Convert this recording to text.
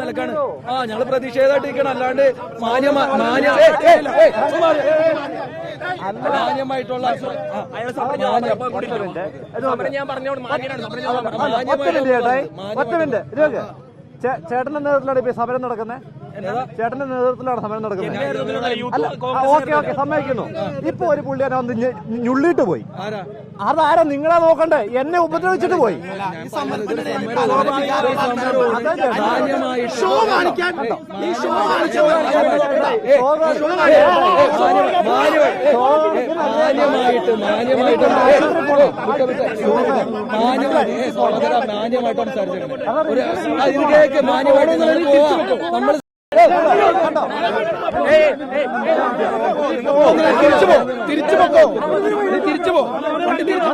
നിലക്കാണ്. ഞങ്ങള് പ്രതിഷേധമായിട്ടിരിക്കണം. അല്ലാണ്ട് മാന്യമായിട്ടുള്ള ഞാൻ പറഞ്ഞോട് ചേട്ടന്റെ നേതൃത്വത്തിലാണ് ഇപ്പൊ സമരം നടക്കുന്നത്. ചേട്ടന്റെ നേതൃത്വത്തിലാണ് സമരം നടക്കുന്നത്. ഓക്കെ സമ്മതിക്കുന്നു. ഇപ്പൊ ഒരു പുള്ളിയെ വന്ന് ഞുള്ളിട്ട് പോയി. അതാരാ നിങ്ങളെ നോക്കണ്ടേ? എന്നെ ഉപദ്രവിച്ചിട്ട് പോയി. തിരിച്ചു പോ വണ്ടി തിരിച്ചു